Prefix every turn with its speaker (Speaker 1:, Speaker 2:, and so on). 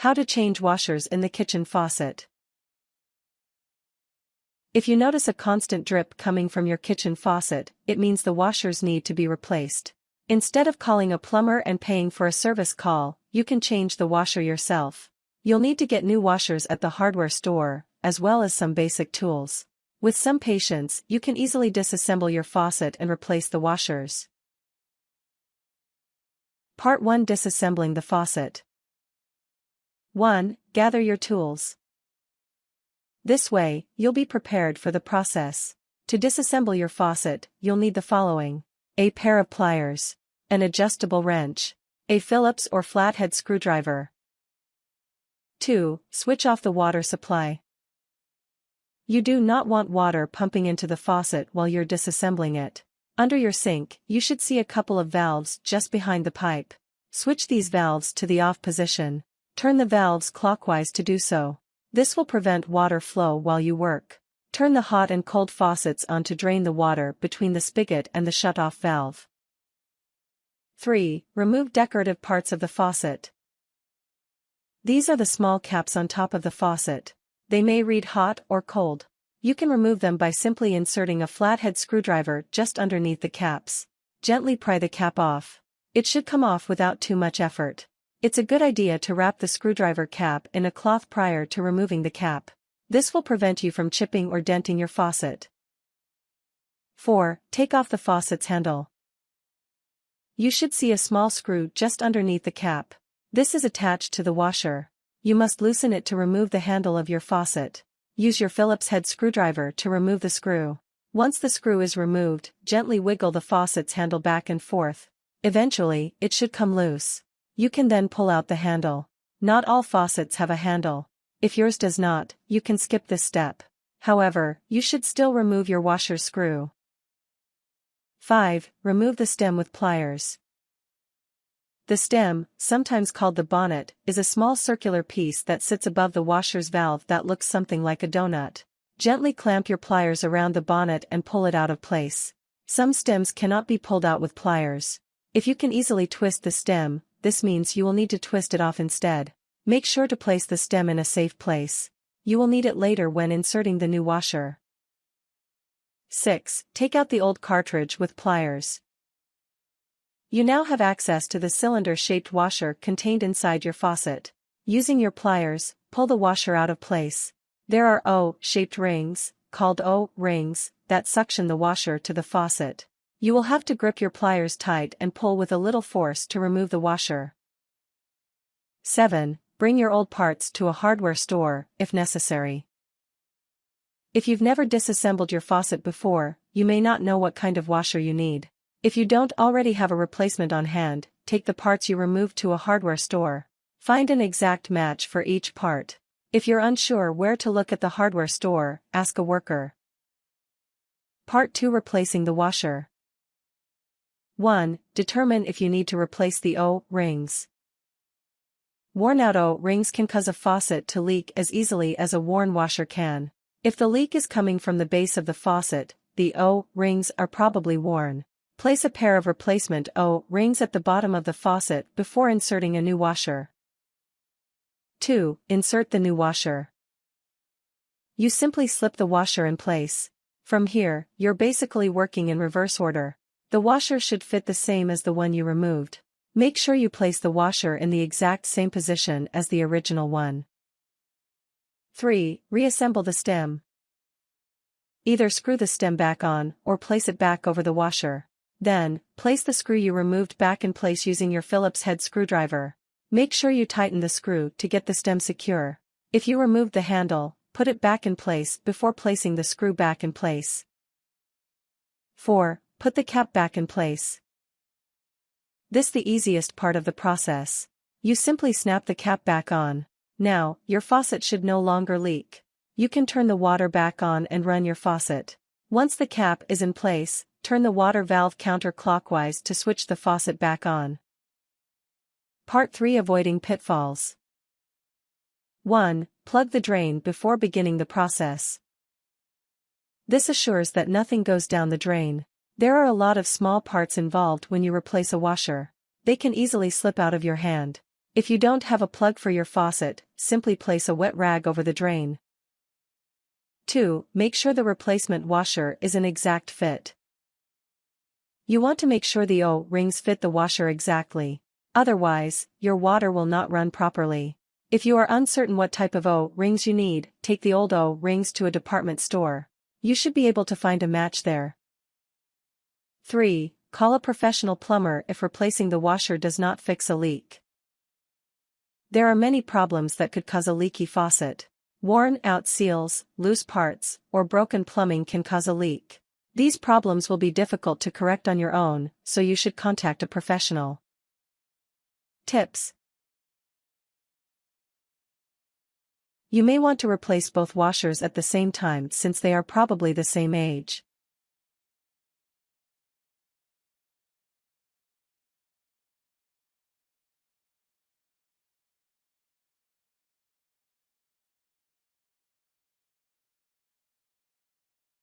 Speaker 1: How to change washers in the kitchen faucet. If you notice a constant drip coming from your kitchen faucet, it means the washers need to be replaced. Instead of calling a plumber and paying for a service call, you can change the washer yourself. You'll need to get new washers at the hardware store, as well as some basic tools. With some patience, you can easily disassemble your faucet and replace the washers. Part 1: Disassembling the faucet. 1. Gather your tools. This way, you'll be prepared for the process. To disassemble your faucet, you'll need the following: a pair of pliers, an adjustable wrench, a Phillips or flathead screwdriver. 2. Switch off the water supply. You do not want water pumping into the faucet while you're disassembling it. Under your sink, you should see a couple of valves just behind the pipe. Switch these valves to the off position. Turn the valves clockwise to do so. This will prevent water flow while you work. Turn the hot and cold faucets on to drain the water between the spigot and the shut-off valve. 3. Remove decorative parts of the faucet. These are the small caps on top of the faucet. They may read hot or cold. You can remove them by simply inserting a flathead screwdriver just underneath the caps. Gently pry the cap off. It should come off without too much effort. It's a good idea to wrap the screwdriver cap in a cloth prior to removing the cap. This will prevent you from chipping or denting your faucet. 4. Take off the faucet's handle. You should see a small screw just underneath the cap. This is attached to the washer. You must loosen it to remove the handle of your faucet. Use your Phillips head screwdriver to remove the screw. Once the screw is removed, gently wiggle the faucet's handle back and forth. Eventually, it should come loose. You can then pull out the handle. Not all faucets have a handle. If yours does not, you can skip this step. However, you should still remove your washer screw. 5. Remove the stem with pliers. The stem, sometimes called the bonnet, is a small circular piece that sits above the washer's valve that looks something like a donut. Gently clamp your pliers around the bonnet and pull it out of place. Some stems cannot be pulled out with pliers. If you can easily twist the stem, this means you will need to twist it off instead. Make sure to place the stem in a safe place. You will need it later when inserting the new washer. 6. Take out the old cartridge with pliers. You now have access to the cylinder-shaped washer contained inside your faucet. Using your pliers, pull the washer out of place. There are O-shaped rings, called O-rings, that suction the washer to the faucet. You will have to grip your pliers tight and pull with a little force to remove the washer. 7. Bring your old parts to a hardware store, if necessary. If you've never disassembled your faucet before, you may not know what kind of washer you need. If you don't already have a replacement on hand, take the parts you removed to a hardware store. Find an exact match for each part. If you're unsure where to look at the hardware store, ask a worker. Part 2: Replacing the washer. 1. Determine if you need to replace the O-rings. Worn-out O-rings can cause a faucet to leak as easily as a worn washer can. If the leak is coming from the base of the faucet, the O-rings are probably worn. Place a pair of replacement O-rings at the bottom of the faucet before inserting a new washer. 2. Insert the new washer. You simply slip the washer in place. From here, you're basically working in reverse order. The washer should fit the same as the one you removed. Make sure you place the washer in the exact same position as the original one. 3. Reassemble the stem. Either screw the stem back on, or place it back over the washer. Then, place the screw you removed back in place using your Phillips head screwdriver. Make sure you tighten the screw to get the stem secure. If you removed the handle, put it back in place before placing the screw back in place. 4. Put the cap back in place. This is the easiest part of the process. You simply snap the cap back on. Now, your faucet should no longer leak. You can turn the water back on and run your faucet. Once the cap is in place, turn the water valve counterclockwise to switch the faucet back on. Part 3: Avoiding pitfalls. 1. Plug the drain before beginning the process. This assures that nothing goes down the drain. There are a lot of small parts involved when you replace a washer. They can easily slip out of your hand. If you don't have a plug for your faucet, simply place a wet rag over the drain. 2. Make sure the replacement washer is an exact fit. You want to make sure the O-rings fit the washer exactly. Otherwise, your water will not run properly. If you are uncertain what type of O-rings you need, take the old O-rings to a department store. You should be able to find a match there. 3. Call a professional plumber if replacing the washer does not fix a leak. There are many problems that could cause a leaky faucet. Worn-out seals, loose parts, or broken plumbing can cause a leak. These problems will be difficult to correct on your own, so you should contact a professional. Tips. You may want to replace both washers at the same time since they are probably the same age.